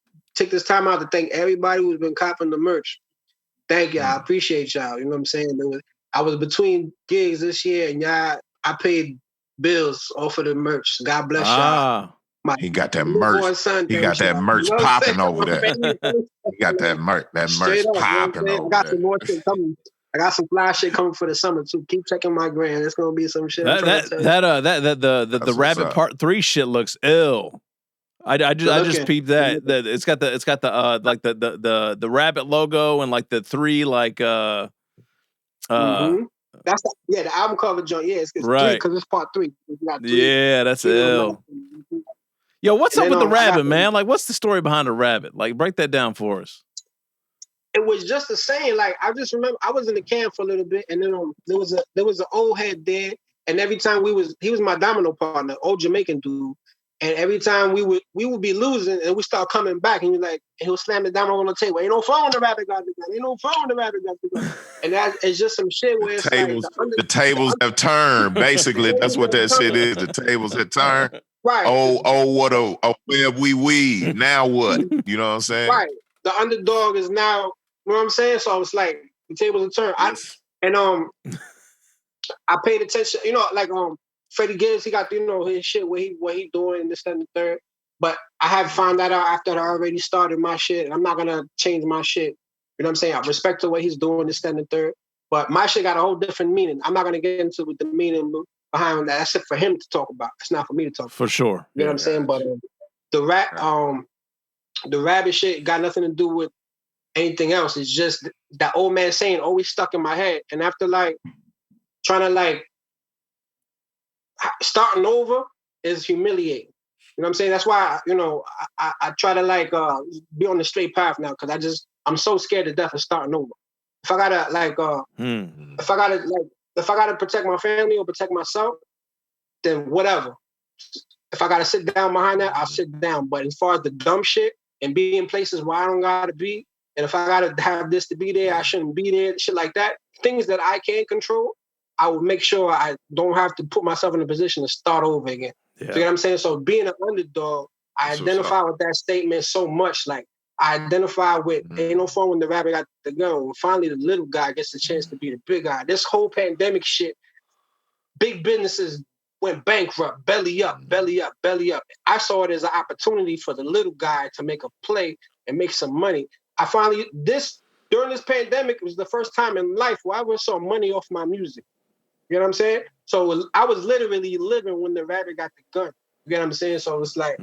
this time out to thank everybody who's been copping the merch. Thank you. I appreciate y'all. You know what I'm saying? I was between gigs this year, and y'all, I paid bills off of the merch. God bless y'all. He got that merch. He got that merch popping over there. He got that merch. That merch popping over there. I got some more shit coming. I got some fly shit coming for the summer too. Keep checking my gram. There's gonna be some shit. The Rabbit Part 3 shit looks ill. I just peeped that it's got the like the rabbit logo and like the 3 like That's the album cover joint. Yeah, it's right because it's part 3. Yeah, that's ill. Yo, what's up with the rabbit, man? Like, what's the story behind the rabbit? Like, break that down for us. It was just the same. Like, I just remember I was in the camp for a little bit, and then there was an old head there, and every time he was my domino partner, old Jamaican dude. And every time we would be losing, and we start coming back, and he'll slam the domino on the table. Ain't no phone the rabbit got the gun. Ain't no phone the rabbit got the gun. And it's just some shit where it's the tables have turned. Basically, that's what that shit is. The tables have turned. Right. Where we now what? You know what I'm saying? Right. The underdog is now. You know what I'm saying? So it's like the tables have turned. I paid attention. You know, like Freddie Gibbs, he got, you know, his shit, what he doing and this and the third. But I have found that out after I already started my shit. I'm not gonna change my shit. You know what I'm saying? I respect the way he's doing this and the third. But my shit got a whole different meaning. I'm not gonna get into the meaning behind that. That's it for him to talk about. It's not for me to talk about. For sure. You know what I'm saying? But the rabbit shit got nothing to do with anything else. It's just that old man saying always stuck in my head. And after like trying to like starting over is humiliating. You know what I'm saying? That's why, you know, I try to like be on the straight path now, because I'm so scared to death of starting over. If I gotta like if I gotta protect my family or protect myself, then whatever. If I gotta sit down behind that, I'll sit down. But as far as the dumb shit and be in places where I don't gotta be, and if I gotta have this to be there, I shouldn't be there, shit like that. Things that I can't control, I will make sure I don't have to put myself in a position to start over again. Yeah. You know what I'm saying? So being an underdog, I identify with that statement so much. Like I identify with ain't no fun when the rabbit got the gun. When finally the little guy gets the chance to be the big guy. This whole pandemic shit, big businesses went bankrupt, belly up, belly up, belly up. I saw it as an opportunity for the little guy to make a play and make some money. I finally, during this pandemic, it was the first time in life where I saw money off my music. You know what I'm saying? So I was literally living when the rapper got the gun. You get what I'm saying? So it's like,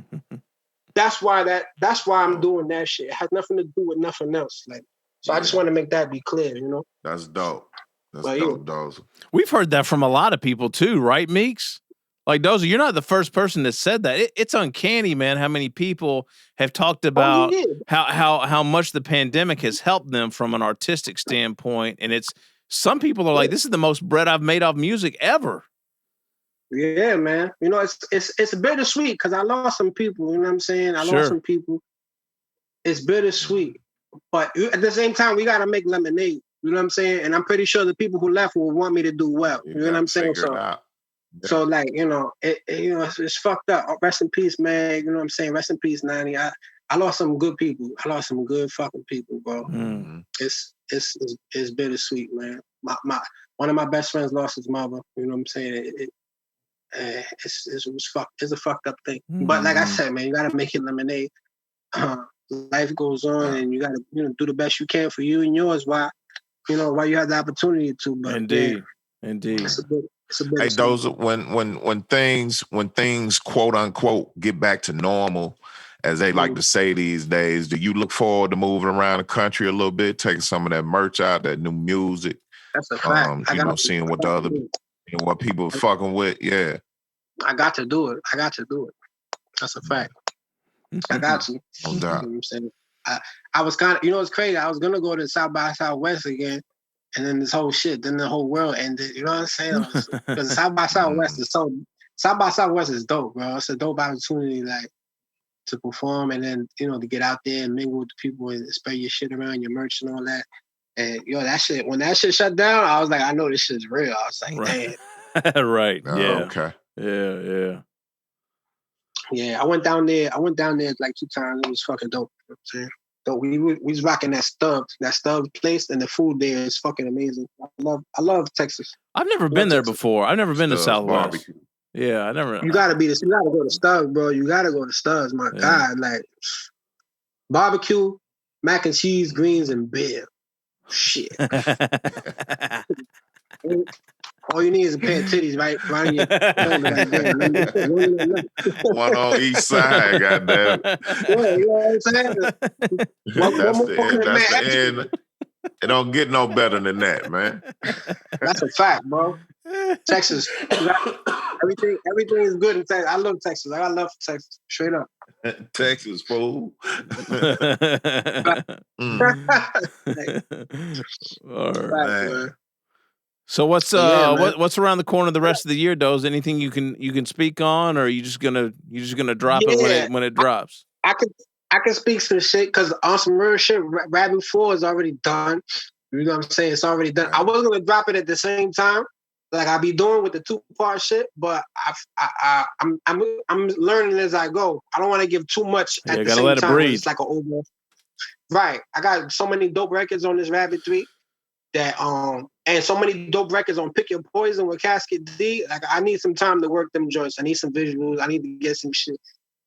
that's why I'm doing that shit. It has nothing to do with nothing else. Like, so I just want to make that be clear, you know? That's dope. That's But, dope, Doza. We've heard that from a lot of people too, right, Meeks? Like, Doza, you're not the first person that said that. It's uncanny, man, how many people have talked about how much the pandemic has helped them from an artistic standpoint. And some people are like, this is the most bread I've made off music ever. Yeah, man. You know, it's bittersweet because I lost some people. You know what I'm saying? I lost some people. It's bittersweet, but at the same time, we gotta make lemonade. You know what I'm saying? And I'm pretty sure the people who left will want me to do well. You know what I'm saying? So like, you know, it's fucked up. Rest in peace, man. You know what I'm saying? Rest in peace, 90. I lost some good people. I lost some good fucking people, bro. Mm. It's bittersweet, man. One of my best friends lost his mother. You know what I'm saying? It's a fucked up thing. But like I said, man, you gotta make it lemonade. Life goes on, and you gotta do the best you can for you and yours. While you have the opportunity to. But indeed. It's a bit hey, Doza, when things quote unquote get back to normal, as they like to say these days, do you look forward to moving around the country a little bit, taking some of that merch out, that new music? That's a fact. Seeing what what people are fucking with. Yeah, I got to do it. That's a fact. I got to. No doubt. You know what I'm saying? I was kind of, it's crazy. I was gonna go to South by Southwest again, and then this whole shit, then the whole world ended. You know what I'm saying? Because South by Southwest is South by Southwest is dope, bro. It's a dope opportunity, like, to perform, and then to get out there and mingle with the people and spread your shit around, your merch and all that. And that shit, when that shit shut down, I was like, I know this shit's real. I was like, damn. Right. Oh, yeah. Okay. Yeah. Yeah, I went down there like 2 times. It was fucking dope. You know what I'm saying? So we was rocking that Stubbs place, and the food there is fucking amazing. I love Texas. I've never been there before. I've never been to Southwest. Barbecue. Yeah, I never. You gotta go to Stubbs, bro. You gotta go to Stubbs. My God, like barbecue, mac and cheese, greens, and beer. Shit. All you need is a pair of titties, right? Right One on each side, goddamn. Yeah, you know what I'm saying? That's the end. It don't get no better than that, man. That's a fact, bro. Texas, everything is good in Texas. I love Texas. I love Texas, straight up. Texas, fool. All right. So what's around the corner the rest of the year, Doze? Anything you can speak on, or are you just gonna drop it when it drops? I can speak some shit because on some real shit, Rabbit 4 is already done. You know what I'm saying? It's already done. I wasn't gonna drop it at the same time, like I be doing with the 2-part shit, but I'm learning as I go. I don't want to give too much at the same time. It's like an over. Right. I got so many dope records on this Rabbit 3 that and so many dope records on Pick Your Poison with Casket D. Like, I need some time to work them joints. I need some visuals. I need to get some shit.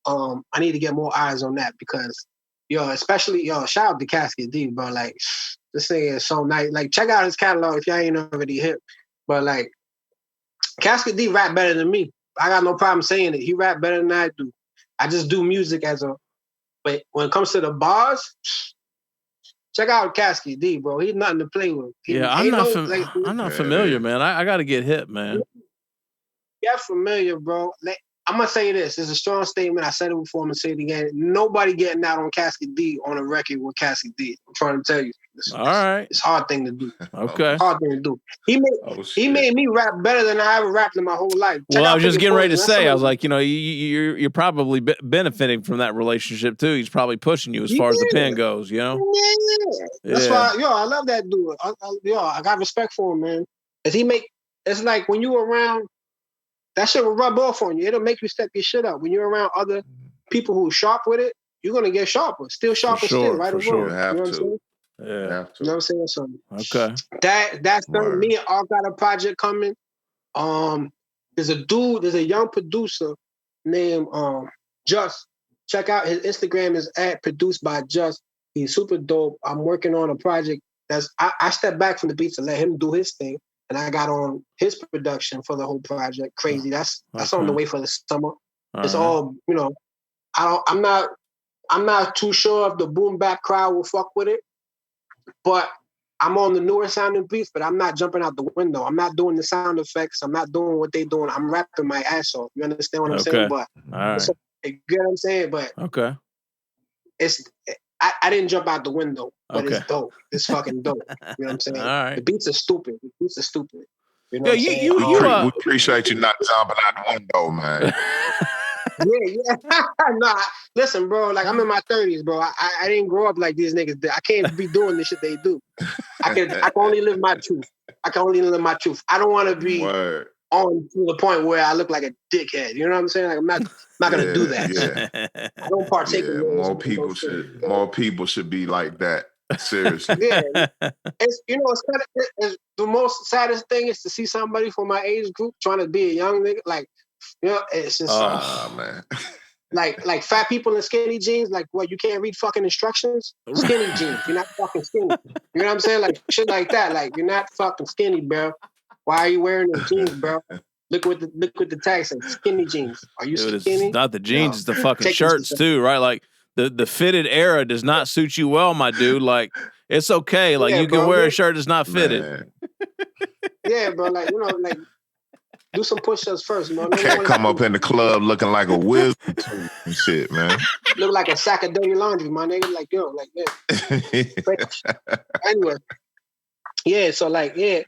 I need to get more eyes on that because, especially, shout out to Casket D, bro. Like, this thing is so nice. Like, check out his catalog if y'all ain't already hip. But, like, Casket D rap better than me. I got no problem saying it. He rap better than I do. I just do music but when it comes to the bars, check out Casket D, bro. He's nothing to play with. I'm not familiar, man. I got to get hip, man. Get familiar, bro. I'm going to say this. It's a strong statement. I said it before. I'm going to say it again. Nobody getting out on Casket D on a record with Casket D. I'm trying to tell you. All right. It's a hard thing to do. Okay. Hard thing to do. He made me rap better than I ever rapped in my whole life. Well, I was just getting ready to say, I was like, you're probably benefiting from that relationship too. He's probably pushing you as far as the pen goes, Yeah. That's why, I love that dude. I got respect for him, man. It's like when you around, that shit will rub off on you. It'll make you step your shit up. When you're around other people who are sharp with it, you're going to get sharper. Still sharper, still, right or wrong. Sure. You know what I'm saying? Yeah. You know what I'm saying? So okay. That's done. Me and Art got a project coming. There's a young producer named Just. Check out his Instagram is @produced by Just. He's super dope. I'm working on a project I stepped back from the beats to let him do his thing, and I got on his production for the whole project. Crazy. That's on the way for the summer. It's all, you know, I'm not too sure if the boom bap crowd will fuck with it, but I'm on the newer sounding beats, but I'm not jumping out the window. I'm not doing the sound effects. I'm not doing what they doing. I'm rapping my ass off. You understand what I'm saying? But you get what I'm saying? But I didn't jump out the window, but it's dope. It's fucking dope. You know what I'm saying? All right. The beats are stupid. You know what I'm saying? We appreciate you not jumping out the window, man. Yeah. Nah, listen, bro. Like, I'm in my 30s, bro. I didn't grow up like these niggas did. I can't be doing this shit they do. I can only live my truth. I don't want to be on to the point where I look like a dickhead. You know what I'm saying? Like, I'm not gonna do that. Yeah. I don't partake in those. More people should be like that. Seriously. Yeah. It's the most saddest thing is to see somebody from my age group trying to be a young nigga. Like, you know, it's just man. like fat people in skinny jeans. Like, what, you can't read fucking instructions? Skinny jeans. You're not fucking skinny. You know what I'm saying? Like, shit like that. Like, you're not fucking skinny, bro. Why are you wearing those jeans, bro? Look what the tag says. Skinny jeans. Are you skinny? It's not the jeans, it's the fucking shirts too, right? Like the fitted era does not suit you well, my dude. Like, it's okay. Like, you can wear a shirt that's not fitted. Yeah, bro. Like, you know, like, do some push-ups first, man. Can't come up in the club looking like a wizard and shit, man. Look like a sack of dirty laundry, my nigga. Like, yo, like, yeah. Anyway. Yeah, so like, yeah.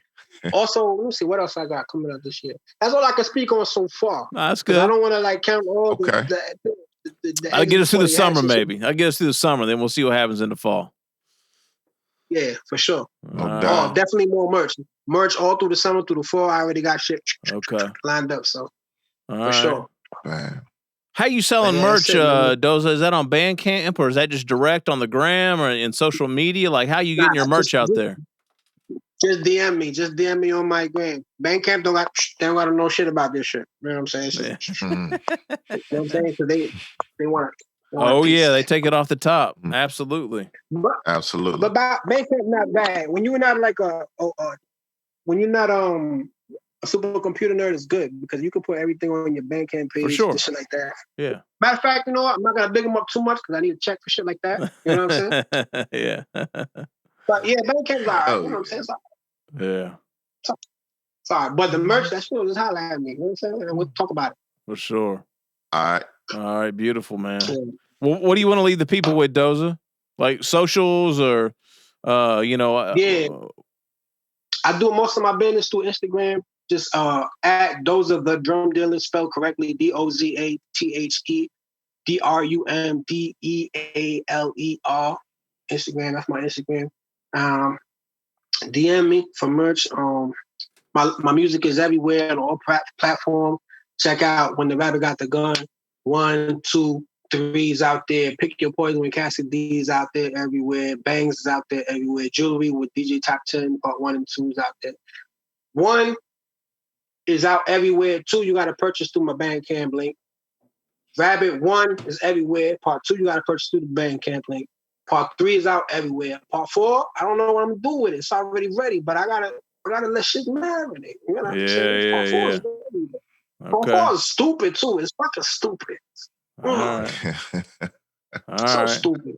Also, let me see what else I got coming out this year. That's all I can speak on so far. That's good. I don't want to like count all I'll get us through the summer, maybe. I'll get us through the summer, then we'll see what happens in the fall. Yeah, for sure. No definitely more merch. Merch all through the summer, through the fall. I already got shit lined up, so for sure. Man. How you selling merch, Doza? Is that on Bandcamp or is that just direct on the gram or in social media? Like, how you getting your merch out there? Just DM me. Just DM me on my gram. Bandcamp don't got to know shit about this shit. You know what I'm saying? You know what I'm saying? So they want to. Oh yeah, they take it off the top. Absolutely. Absolutely. But Bandcamp not bad. When you're not like when you're not a supercomputer nerd, is good because you can put everything on your Bandcamp page, and shit like that. Yeah. Matter of fact, you know what? I'm not gonna big them up too much because I need to check for shit like that. You know what I'm saying? Yeah. But yeah, Bandcamp's alright. You know what I'm saying? Yeah. Sorry, but the merch, that's just holler at me. You know what I'm saying? And we'll talk about it. For sure. All right, beautiful, man. Yeah. Well, what do you want to leave the people with, Doza? Like socials or, Yeah. I do most of my business through Instagram. Just at Doza The Drum Dealer, spelled correctly, DOZATHE DRUMDEALER. Instagram, that's my Instagram. DM me for merch. My music is everywhere on all platforms. Check out When the Rapper Got the Gun. 1, 2, 3's out there. Pick Your Poison with Cassie D's out there everywhere. Bangs is out there everywhere. Jewelry with DJ Top 10 Part 1 and 2 is out there. 1 is out everywhere. 2, you got to purchase through my Bandcamp link. Rabbit 1 is everywhere. Part 2, you got to purchase through the Bandcamp link. Part 3 is out everywhere. Part 4, I don't know what I'm gonna do with it. It's already ready, but I gotta let shit marinate. You know what I'm saying? Part 4 is ready. Part 4 is stupid too. It's fucking stupid. Stupid.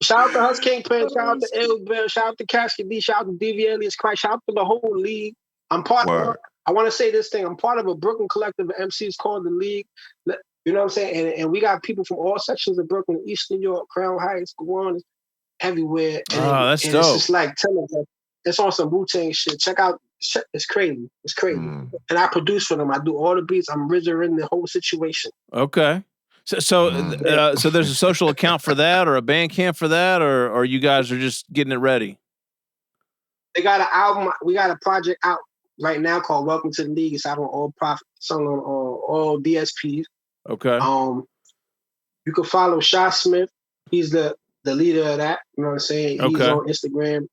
Shout out to Hus Kingpin, shout out to Ill Bill, shout out to Cassie D, shout out to DV Alias Christ, shout out to the whole league. I'm part of I want to say this thing. I'm part of a Brooklyn collective of MCs called The League. You know what I'm saying? And we got people from all sections of Brooklyn, East New York, Crown Heights, Guam, everywhere. That's dope. It's just like telling them, it's on some Wu-Tang shit. Check out, it's crazy. It's crazy. And I produce for them. I do all the beats. I'm RZA in the whole situation. Okay. So there's a social account for that or a Bandcamp for that, or you guys are just getting it ready? They got an album. We got a project out right now called Welcome to the League. It's out on all all DSPs. Okay. You can follow Sha Smith. He's the leader of that. You know what I'm saying? He's on Instagram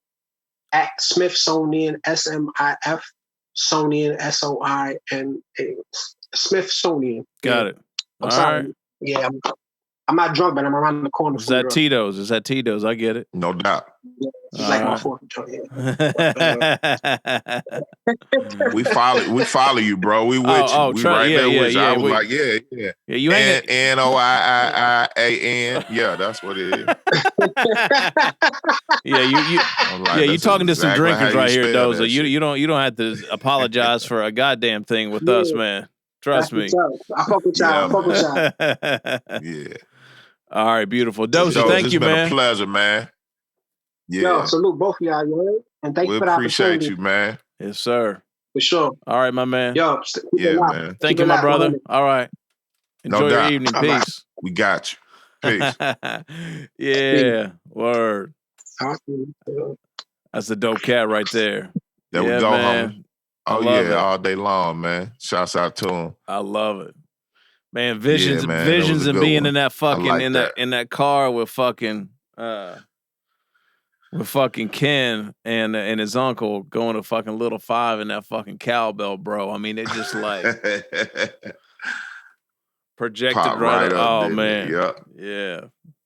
at Smithsonian SMIF. Sonian, SOIN, Smithsonian. Got it. I'm All sorry. right. Yeah, I'm not drunk, but I'm around the corner. Is that Tito's? Is that Tito's? I get it. No doubt. Yeah, it's like my fourth joint. We follow you, bro. We with you. We right there with you. I was like, yeah. Yeah, you hang it. NOIIIAN. Yeah, that's what it is. You talking to some drinkers right here, Doza. You don't have to apologize for a goddamn thing with us, man. Trust me. I fuck with y'all. Yeah. All right, beautiful. Doza, thank you, man. It's been a pleasure, man. Yeah. Yo, salute both of y'all, you heard? And thank you for the opportunity. We appreciate you, man. Yes, sir. For sure. All right, my man. Yo, man. Thank you, my brother. All right. Enjoy your evening. Peace. Right. We got you. Peace. Yeah. Word. That's a dope cat right there. There we go, man. homie. Oh, yeah, all day long, man. Shouts out to him. I love it. Man, visions and being one. In that fucking like in that car with fucking Ken and his uncle going to fucking Little Five in that fucking cowbell, bro. I mean, it just like projected pop right up. Oh man. Yep. Yeah.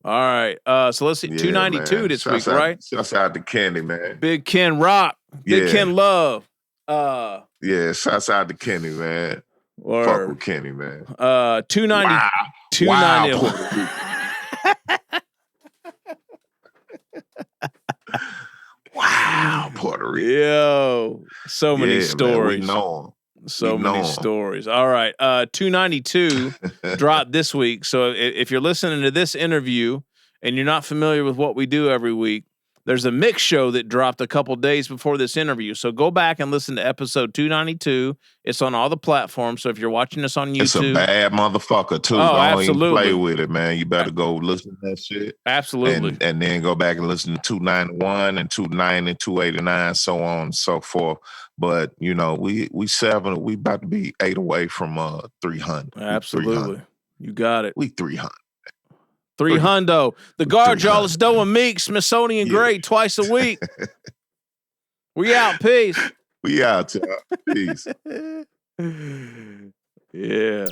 All right. So let's see. 292 this week, right? Shouts out to Kenny, man. Big Ken Rock. Big Ken Love. Yeah, shouts out to Kenny, man. Fuck with Kenny, man. 290. Wow. 290. Wow, Puerto Rico. Yo, so many stories. Man, we know him. So many stories. All right. 292 dropped this week. So if you're listening to this interview and you're not familiar with what we do every week, there's a mix show that dropped a couple days before this interview. So go back and listen to episode 292. It's on all the platforms. So if you're watching us on YouTube. It's a bad motherfucker, too. Oh, don't absolutely. Even play with it, man. You better go listen to that shit. Absolutely. And then go back and listen to 291 and 290 and 289, so on and so forth. But, you know, we about to be 8 away from 300. Absolutely. 300. You got it. We 300. 300. The guard, y'all, is Doe and Meek, Smithsonian Great, twice a week. We out. Peace. We out, y'all. Peace. Yeah.